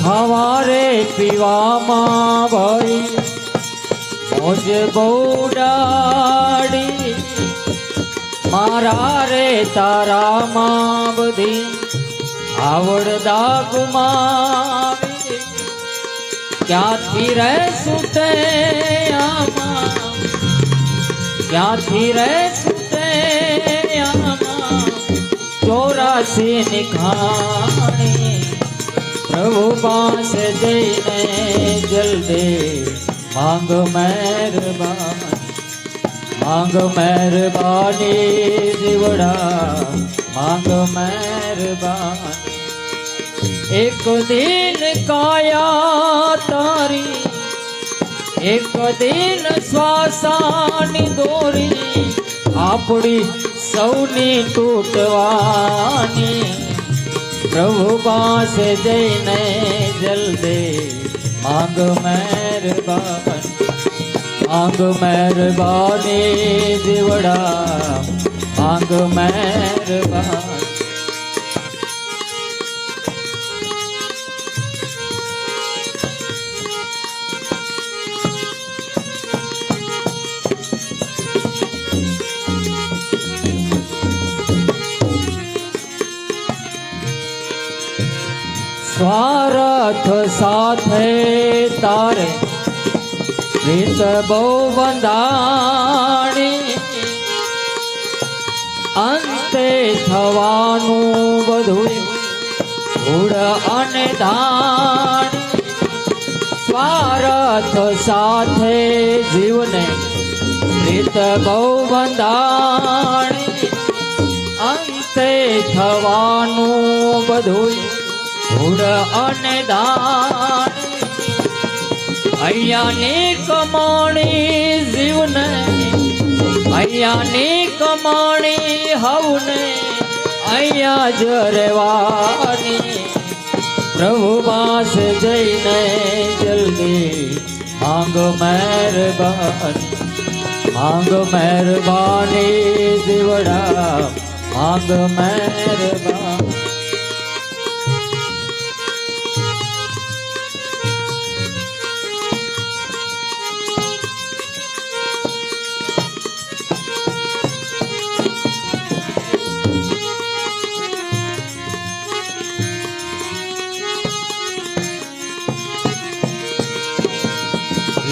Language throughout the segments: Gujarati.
ખાવા રે પીવામાં ભાઈ મોજ બહુ ડાડી, મારા રે તારામાં બધી આવડદા ગુમાવી, ક્યાંથી રે સુટે આમાં, ક્યાંથી રે સુટે આમાં 84 ની ખાણી, પ્રભુ પાસે જઈને જલ્દી માંગ મહેરબાની, માંગ મહેરબાની જીવડા માંગ મહેરબાની। એક દિન કાયા તારી, એક દિન શ્વાસાની દોરી, આપણી સૌની તૂટવાની, પ્રભુ પાસે જઈને જલ્દી માંગ મહેરબાની, માંગ મહેરબાની જીવડા માંગ મહેરબાની। સ્વાર્થ સાથે તારે રીત બહુ બંધાણી, અંતે થવાનું બધું ધૂળ અને ધાણી, સ્વાર્થ સાથે જીવને રીત બહુ બંધાણી, અંતે થવાનું બધું ધૂળ અને દાન, અહીંયાની કમાણી જીવને, અહીંયાની કમાણી હવને અહીંયા જ રહેવાની, પ્રભુ પાસે જઈને જલ્દી માંગ મહેરબાની, માંગ મહેરબાની જીવડા માંગ મહેરબાની।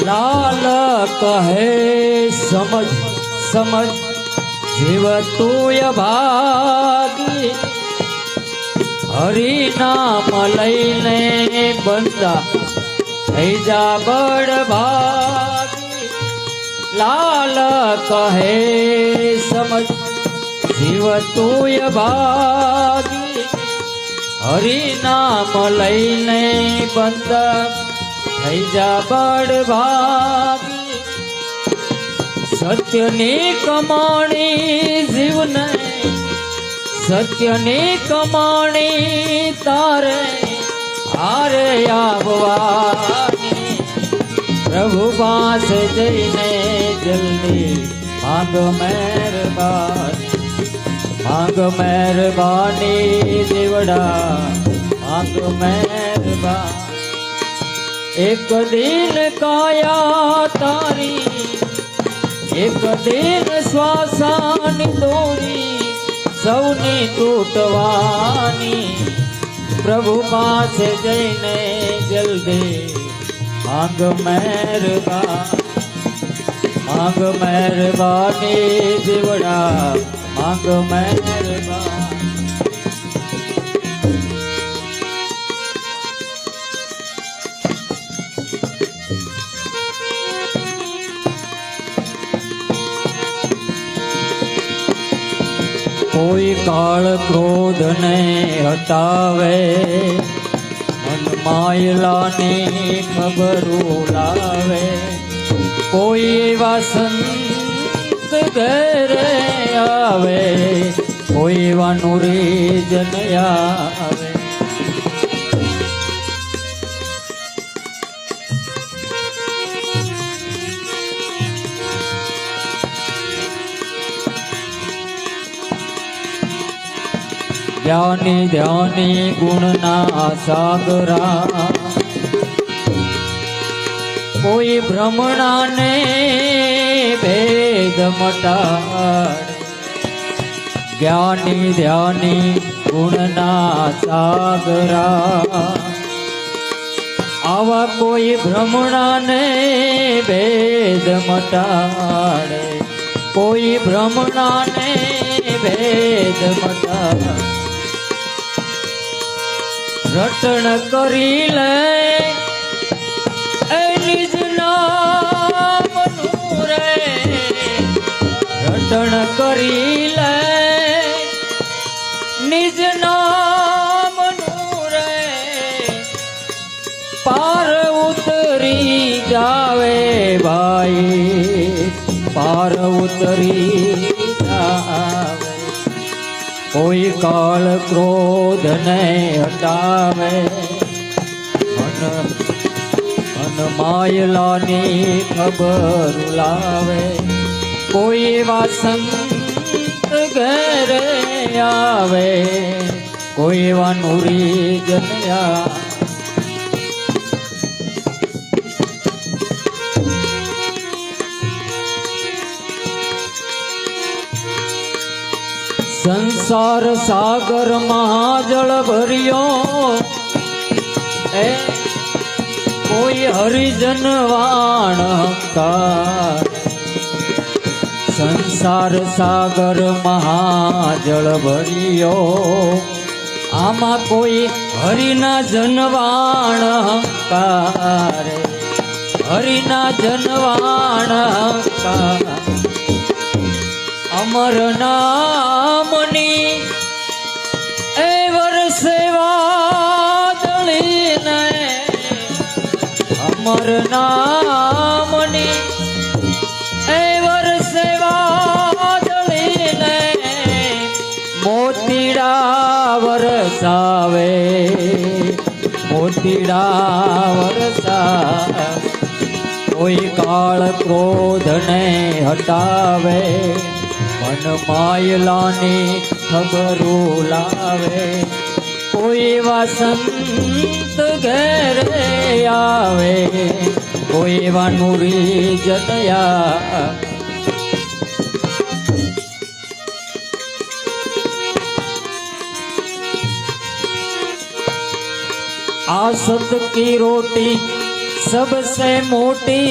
લાલ કહે સમજ સમજ જીવ તું ભાગી, હરિ નામ લઈને બંદા થઈ જા બળભાગી, લાલ કહે સમજ જીવ તું ભાગી, હરિ નામ લઈને બંદા થઈ જા બળભાગી, સત્યની કમાણી જીવને, સત્યની કમાણી તારે હારે આવવાની, પ્રભુ પાસે જઈને જલ્દી માંગ મહેરબાની, માંગ મહેરબાની જીવડા માંગ મહેરબાની। એક દિન કાયા તારી, એક દિન શ્વાસાની દોરી, સૌની તૂટવાની, પ્રભુ પાસે જઈને જલ્દી માંગ મહેરબાની, માંગ મહેરબાની જીવડા માંગ મહેરબાની। કોઈ કાળ ક્રોધ ને હટાવે, મન માયલાની ખબર લાવે, કોઈ એવા સંત ઘરે આવે, કોઈ એવા નુરી જન આવે, જ્ઞાની ધ્યાની ગુણના સાગરા કોઈ ભ્રમણાને ભેદ મટાડે જ્ઞાની ધ્યાની ગુણના સાગરા આવા કોઈ ભ્રમણાને ભેદ મટાડે કોઈ ભ્રમણાને ભેદ મટાડે રટણ કરી લે એ નિજ નામનું રે રટણ કરી લે નિજ નામનું રે પાર ઉતરી જાવે ભાઈ પાર ઉતરી જાવે કોઈ કાળ ક્રોધ ને હટાવે મન માયલાની ખબર લાવે કોઈ એવા સંત ઘરે આવે કોઈ એવા નુરી જન્યા સંસાર સાગર મહાજળ ભર્યો એ કોઈ હરિજન વાણ હંકાર સંસાર સાગર મહાજળ ભર્યો આમાં કોઈ હરિના જનવાણ હંકાર હરિના જનવાણ હંકાર અમર નામની એ વર્ષે વાદળીને અમર નામની એ વર્ષે વાદળીને મોતીડા વરસાવે મોતીડા વરસાવે કોઈ કાળ ક્રોધને હટાવે મન માયલાની ખબરું લાવે કોઈ એવા સંત ઘેરે આવે કોઈ એવા નુરી જનયા આ સત की रोटी सबसे मोटी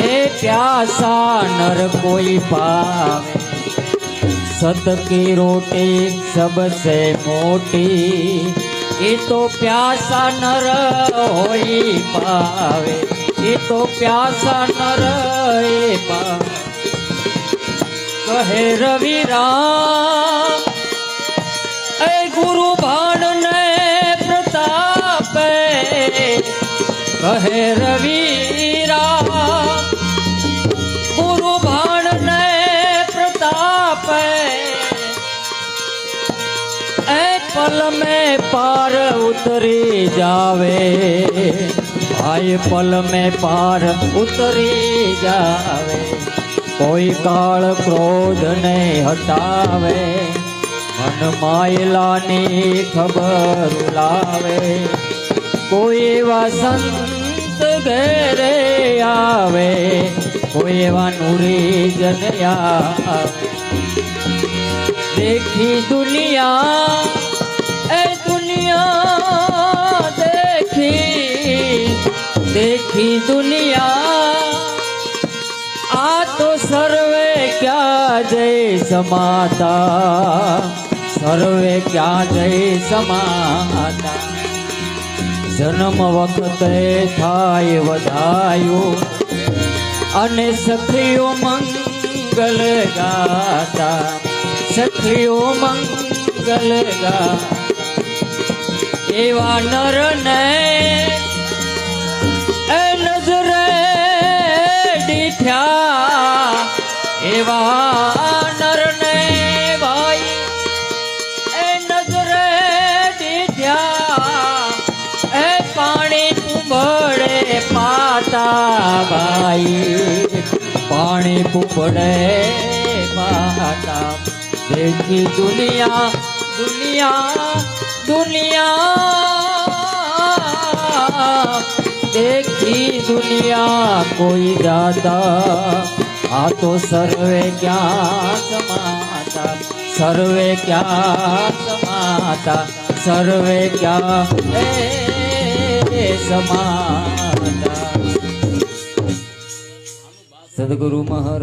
ए प्यासा नर कोई पावे सत की रोटी सबसे मोटी ये तो प्यासा नर होई पावे ये तो प्यासा नर होई पावे कहे रवि राम ए गुरु भाण ने प्रताप कहे रवि राम गुरु भाण ने प्रताप ए पल में पार उतरी जावे भाई पल में पार उतरी जावे कोई काल क्रोध ने हटावे मन मायलानी खबर लावे कोई एवा संत घेरे आवे कोई एवा नूरी जनया आवे देखी दुनिया ए दुनिया देखी दुनिया आ तो सर्वे क्या जय समाता सर्वे क्या जय समाता जन्म वखते थाय वधायो अने सखियो मंगल गाता सखियो मंगल गाता एवा नर ने ए नजरे डीठ्या एवा नर ने भाई ए नजरे डीठ्या ए पानी पुबड़े पाता भाई पानी पुबड़े पाता देखी दुनिया दुनिया दुनिया देखी दुनिया कोई दादा आ तो सर्वे क्या समाता सर्वे क्या समाता सर्वे क्या समाता। सदगुरु महाराज